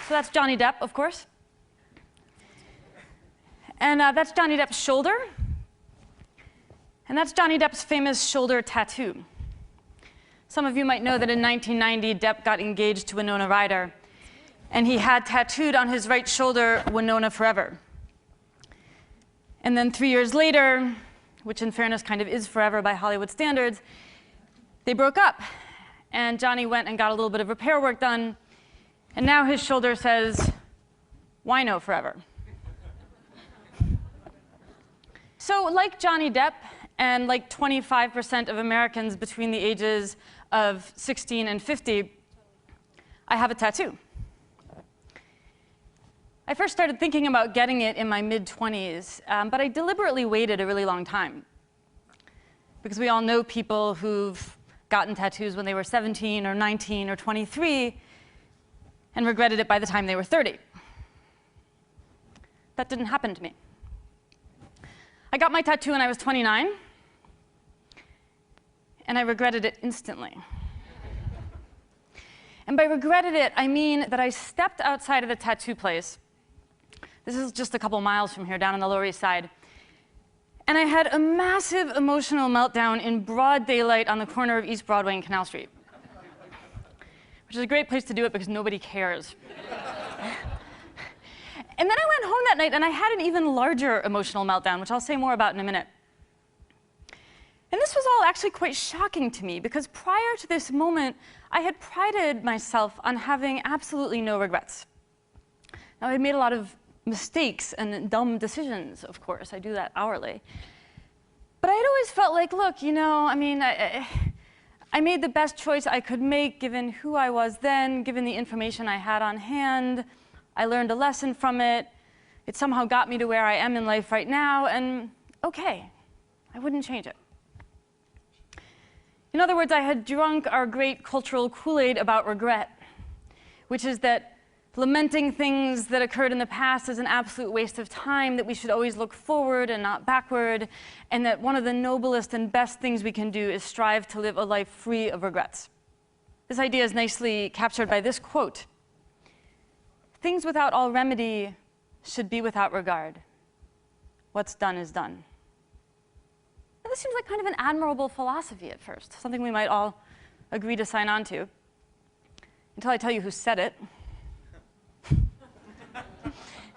So that's Johnny Depp, of course. And that's Johnny Depp's shoulder. And that's Johnny Depp's famous shoulder tattoo. Some of you might know that in 1990, Depp got engaged to Winona Ryder. And he had tattooed on his right shoulder, Winona Forever. And then 3 years later, which in fairness kind of is forever by Hollywood standards, they broke up. And Johnny went and got a little bit of repair work done. And now his shoulder says, Wino Forever. So like Johnny Depp, and like 25% of Americans between the ages of 16 and 50, I have a tattoo. I first started thinking about getting it in my mid-20s, but I deliberately waited a really long time. Because we all know people who've gotten tattoos when they were 17 or 19 or 23, and regretted it by the time they were 30. That didn't happen to me. I got my tattoo when I was 29, and I regretted it instantly. And by regretted it, I mean that I stepped outside of the tattoo place. This is just a couple miles from here, down on the Lower East Side. And I had a massive emotional meltdown in broad daylight on the corner of East Broadway and Canal Street. Which is a great place to do it because nobody cares. And then I went home that night and I had an even larger emotional meltdown, which I'll say more about in a minute. And this was all actually quite shocking to me because prior to this moment, I had prided myself on having absolutely no regrets. Now, I had made a lot of mistakes and dumb decisions, of course. I do that hourly. But I had always felt like, look, you know, I mean, I made the best choice I could make given who I was then, given the information I had on hand. I learned a lesson from it. It somehow got me to where I am in life right now, and okay, I wouldn't change it. In other words, I had drunk our great cultural Kool-Aid about regret, which is that lamenting things that occurred in the past is an absolute waste of time, that we should always look forward and not backward, and that one of the noblest and best things we can do is strive to live a life free of regrets. This idea is nicely captured by this quote: "Things without all remedy should be without regard. What's done is done." Now, this seems like kind of an admirable philosophy at first, something we might all agree to sign on to, until I tell you who said it.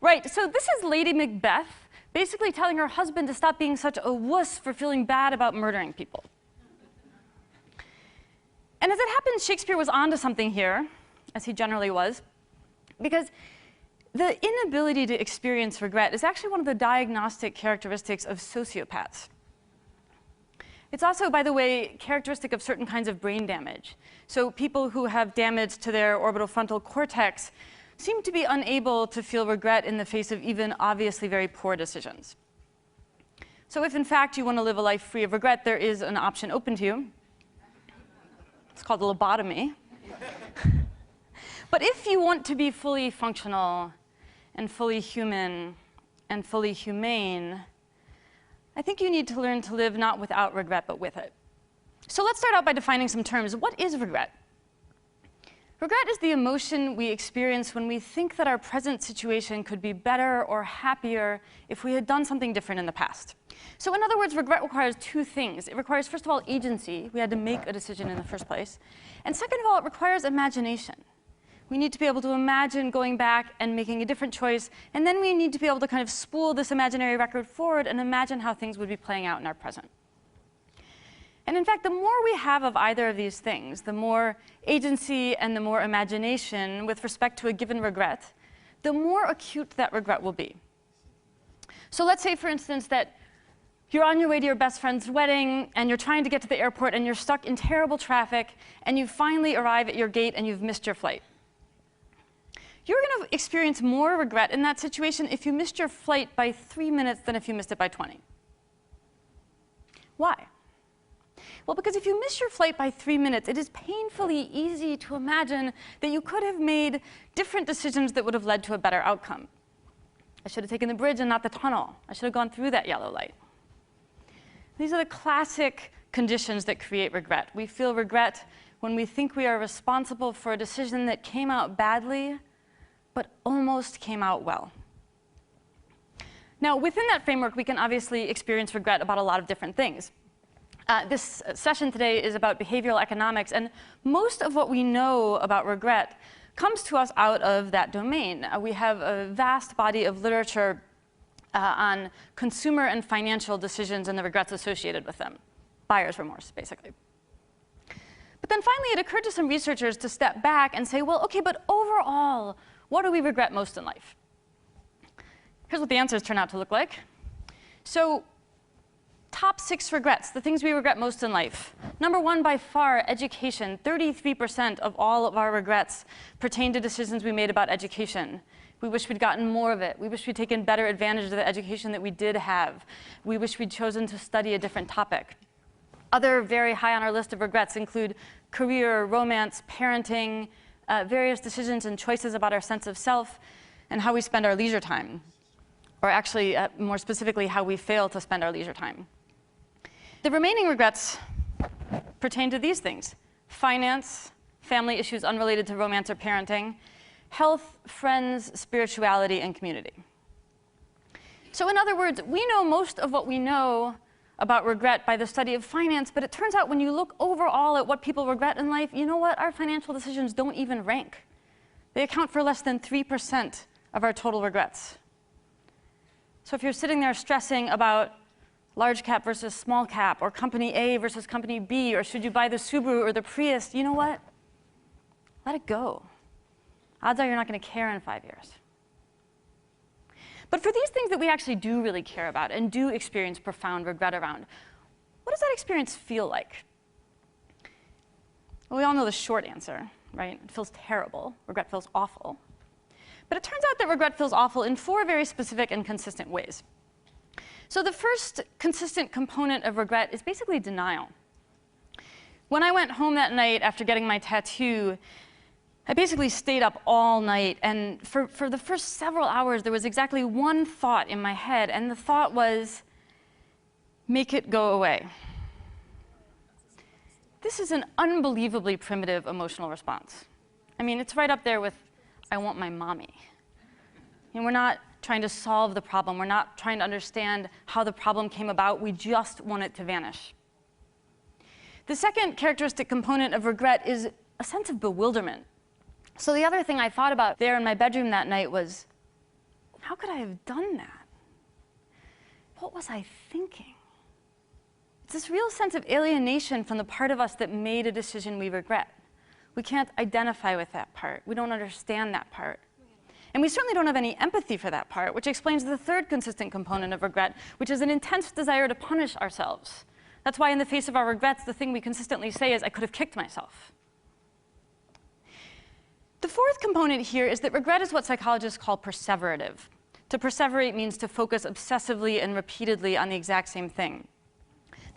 Right, so this is Lady Macbeth basically telling her husband to stop being such a wuss for feeling bad about murdering people. And as it happens, Shakespeare was onto something here, as he generally was, because the inability to experience regret is actually one of the diagnostic characteristics of sociopaths. It's also, by the way, characteristic of certain kinds of brain damage. So people who have damage to their orbitofrontal cortex seem to be unable to feel regret in the face of even obviously very poor decisions. So if, in fact, you want to live a life free of regret, there is an option open to you. It's called a lobotomy. But if you want to be fully functional and fully human and fully humane, I think you need to learn to live not without regret, but with it. So let's start out by defining some terms. What is regret? Regret is the emotion we experience when we think that our present situation could be better or happier if we had done something different in the past. So in other words, regret requires two things. It requires, first of all, agency. We had to make a decision in the first place. And second of all, it requires imagination. We need to be able to imagine going back and making a different choice, and then we need to be able to kind of spool this imaginary record forward and imagine how things would be playing out in our present. And in fact, the more we have of either of these things, the more agency and the more imagination with respect to a given regret, the more acute that regret will be. So let's say, for instance, that you're on your way to your best friend's wedding, and you're trying to get to the airport, and you're stuck in terrible traffic, and you finally arrive at your gate, and you've missed your flight. You're going to experience more regret in that situation if you missed your flight by 3 minutes than if you missed it by 20. Why? Well, because if you miss your flight by 3 minutes, it is painfully easy to imagine that you could have made different decisions that would have led to a better outcome. I should have taken the bridge and not the tunnel. I should have gone through that yellow light. These are the classic conditions that create regret. We feel regret when we think we are responsible for a decision that came out badly, but almost came out well. Now, within that framework, we can obviously experience regret about a lot of different things. This session today is about behavioral economics, and most of what we know about regret comes to us out of that domain. We have a vast body of literature on consumer and financial decisions and the regrets associated with them. Buyer's remorse, basically. But then finally, it occurred to some researchers to step back and say, well, OK, but overall, what do we regret most in life? Here's what the answers turn out to look like. So top 6 regrets, the things we regret most in life. Number 1, by far, education. 33% of all of our regrets pertain to decisions we made about education. We wish we'd gotten more of it. We wish we'd taken better advantage of the education that we did have. We wish we'd chosen to study a different topic. Other very high on our list of regrets include career, romance, parenting, various decisions and choices about our sense of self, and how we spend our leisure time. Or actually, more specifically, how we fail to spend our leisure time. The remaining regrets pertain to these things: finance, family issues unrelated to romance or parenting, health, friends, spirituality, and community. So in other words, we know most of what we know about regret by the study of finance, but it turns out when you look overall at what people regret in life, you know what? Our financial decisions don't even rank. They account for less than 3% of our total regrets. So if you're sitting there stressing about large cap versus small cap, or company A versus company B, or should you buy the Subaru or the Prius, you know what? Let it go. Odds are you're not going to care in 5 years. But for these things that we actually do really care about and do experience profound regret around, what does that experience feel like? Well, we all know the short answer, right? It feels terrible. Regret feels awful. But it turns out that regret feels awful in 4 very specific and consistent ways. So the first consistent component of regret is basically denial. When I went home that night after getting my tattoo, I basically stayed up all night, and for the first several hours, there was exactly one thought in my head, and the thought was, make it go away. This is an unbelievably primitive emotional response. I mean, it's right up there with, I want my mommy. And we're not trying to solve the problem. We're not trying to understand how the problem came about. We just want it to vanish. The second characteristic component of regret is a sense of bewilderment. So the other thing I thought about there in my bedroom that night was, how could I have done that? What was I thinking? It's this real sense of alienation from the part of us that made a decision we regret. We can't identify with that part. We don't understand that part. And we certainly don't have any empathy for that part, which explains the third consistent component of regret, which is an intense desire to punish ourselves. That's why in the face of our regrets, the thing we consistently say is, I could have kicked myself. The fourth component here is that regret is what psychologists call perseverative. To perseverate means to focus obsessively and repeatedly on the exact same thing.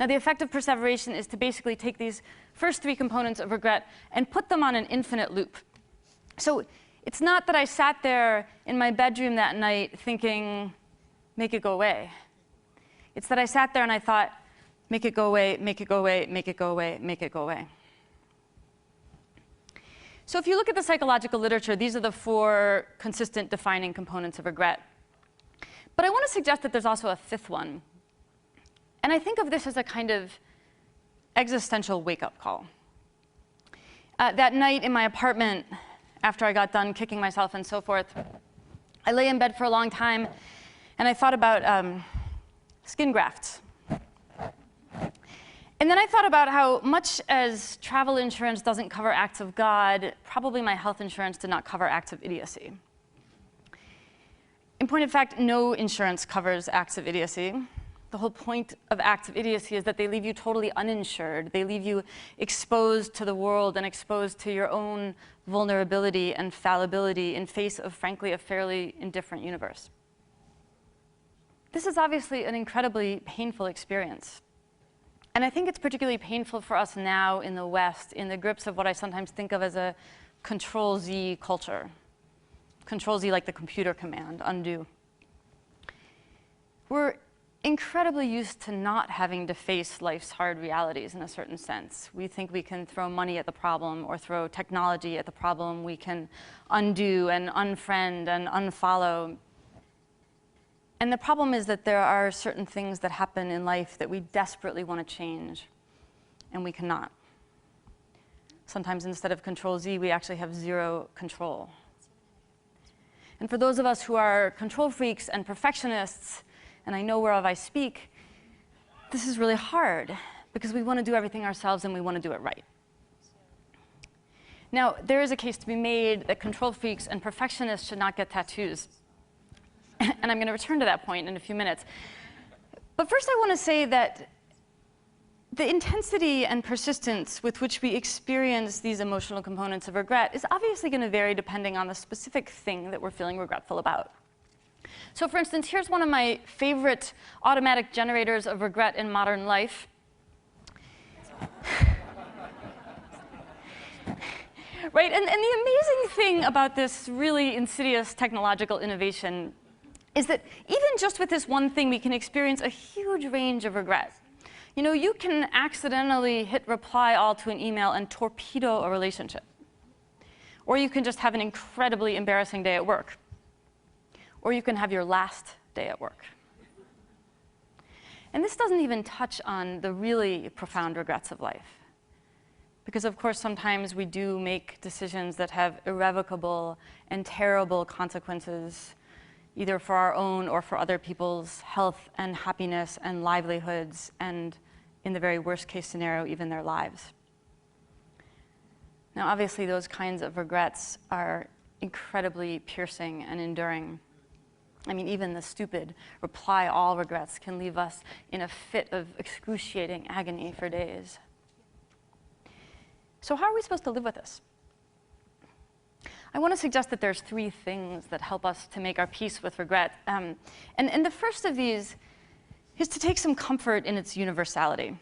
Now, the effect of perseveration is to basically take these first 3 components of regret and put them on an infinite loop. So it's not that I sat there in my bedroom that night thinking, make it go away. It's that I sat there and I thought, make it go away, make it go away, make it go away, make it go away. So if you look at the psychological literature, these are the 4 consistent defining components of regret. But I want to suggest that there's also a 5th one. And I think of this as a kind of existential wake-up call. That night in my apartment, after I got done kicking myself and so forth, I lay in bed for a long time, and I thought about skin grafts. And then I thought about how much as travel insurance doesn't cover acts of God, probably my health insurance did not cover acts of idiocy. In point of fact, no insurance covers acts of idiocy. The whole point of acts of idiocy is that they leave you totally uninsured. They leave you exposed to the world and exposed to your own vulnerability and fallibility in face of, frankly, a fairly indifferent universe. This is obviously an incredibly painful experience. And I think it's particularly painful for us now in the West, in the grips of what I sometimes think of as a Control-Z culture. Control-Z like the computer command, undo. We're incredibly used to not having to face life's hard realities in a certain sense. We think we can throw money at the problem or throw technology at the problem. We can undo and unfriend and unfollow. And the problem is that there are certain things that happen in life that we desperately want to change, and we cannot. Sometimes instead of Control-Z, we actually have zero control. And for those of us who are control freaks and perfectionists, and I know whereof I speak, this is really hard because we want to do everything ourselves and we want to do it right. Now, there is a case to be made that control freaks and perfectionists should not get tattoos. And I'm going to return to that point in a few minutes. But first I want to say that the intensity and persistence with which we experience these emotional components of regret is obviously going to vary depending on the specific thing that we're feeling regretful about. So for instance, here's one of my favorite automatic generators of regret in modern life. Right? And the amazing thing about this really insidious technological innovation is that even just with this one thing, we can experience a huge range of regret. You know, you can accidentally hit reply all to an email and torpedo a relationship. Or you can just have an incredibly embarrassing day at work. Or you can have your last day at work. And this doesn't even touch on the really profound regrets of life. Because of course, sometimes we do make decisions that have irrevocable and terrible consequences, either for our own or for other people's health and happiness and livelihoods, and in the very worst case scenario, even their lives. Now, obviously, those kinds of regrets are incredibly piercing and enduring. I mean, even the stupid reply all regrets can leave us in a fit of excruciating agony for days. So how are we supposed to live with this? I want to suggest that there's three things that help us to make our peace with regret. And the first of these is to take some comfort in its universality.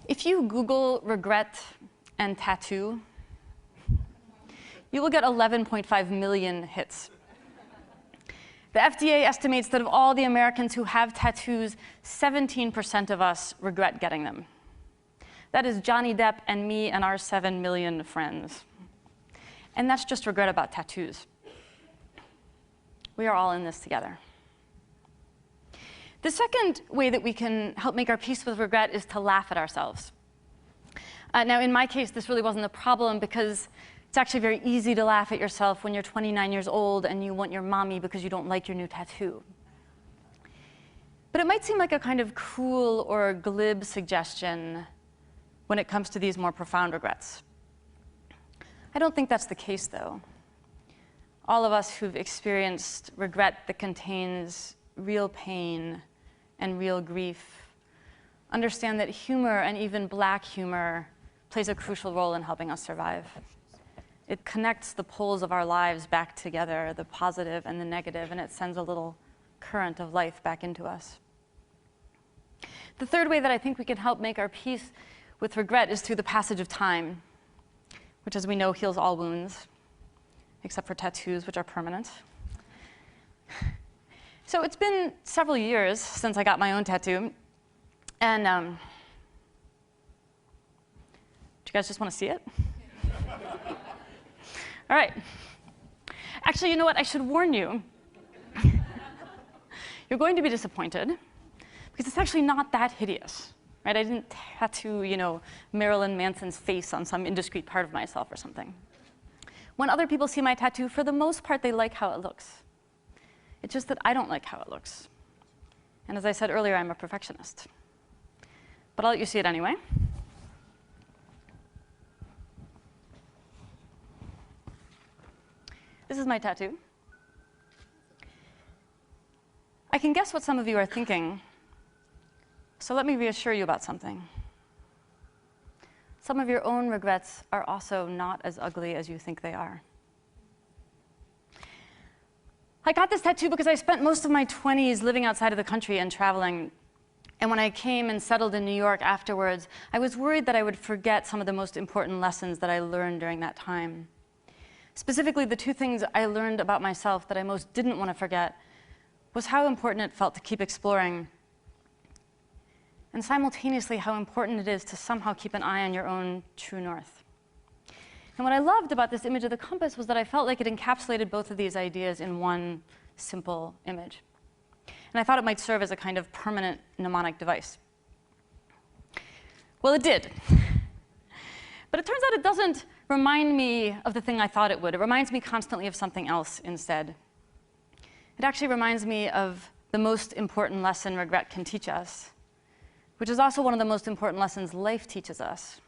If you Google regret and tattoo, you will get 11.5 million hits. The FDA estimates that of all the Americans who have tattoos, 17% of us regret getting them. That is Johnny Depp and me and our 7 million friends. And that's just regret about tattoos. We are all in this together. The second way that we can help make our peace with regret is to laugh at ourselves. Now, in my case, this really wasn't a problem because it's actually very easy to laugh at yourself when you're 29 years old and you want your mommy because you don't like your new tattoo. But it might seem like a kind of cruel or glib suggestion when it comes to these more profound regrets. I don't think that's the case, though. All of us who've experienced regret that contains real pain and real grief understand that humor, and even black humor, plays a crucial role in helping us survive. It connects the poles of our lives back together, the positive and the negative, and it sends a little current of life back into us. The third way that I think we can help make our peace with regret is through the passage of time, which, as we know, heals all wounds, except for tattoos, which are permanent. So it's been several years since I got my own tattoo, and do you guys just want to see it? All right. Actually, you know what? I should warn you. You're going to be disappointed, because it's actually not that hideous. Right? I didn't tattoo, you know, Marilyn Manson's face on some indiscreet part of myself or something. When other people see my tattoo, for the most part, they like how it looks. It's just that I don't like how it looks. And as I said earlier, I'm a perfectionist. But I'll let you see it anyway. This is my tattoo. I can guess what some of you are thinking. So let me reassure you about something. Some of your own regrets are also not as ugly as you think they are. I got this tattoo because I spent most of my 20s living outside of the country and traveling. And when I came and settled in New York afterwards, I was worried that I would forget some of the most important lessons that I learned during that time. Specifically, the two things I learned about myself that I most didn't want to forget was how important it felt to keep exploring, and simultaneously how important it is to somehow keep an eye on your own true north. And what I loved about this image of the compass was that I felt like it encapsulated both of these ideas in one simple image. And I thought it might serve as a kind of permanent mnemonic device. Well, it did. But it turns out it doesn't remind me of the thing I thought it would. It reminds me constantly of something else instead. It actually reminds me of the most important lesson regret can teach us, which is also one of the most important lessons life teaches us.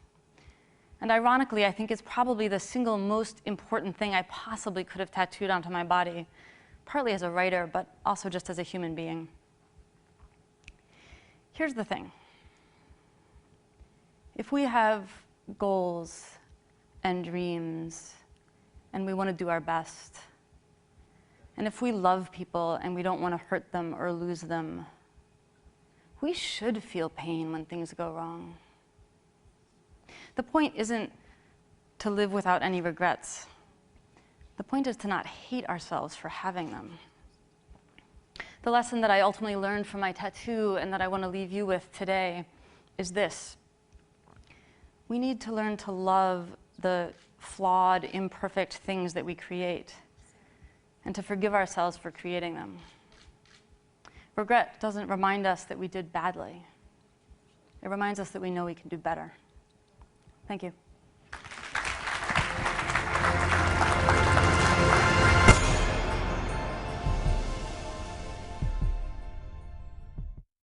And ironically, I think it's probably the single most important thing I possibly could have tattooed onto my body, partly as a writer, but also just as a human being. Here's the thing. If we have goals and dreams, and we want to do our best, and if we love people and we don't want to hurt them or lose them, we should feel pain when things go wrong. The point isn't to live without any regrets. The point is to not hate ourselves for having them. The lesson that I ultimately learned from my tattoo and that I want to leave you with today is this. We need to learn to love the flawed, imperfect things that we create and to forgive ourselves for creating them. Regret doesn't remind us that we did badly. It reminds us that we know we can do better. Thank you.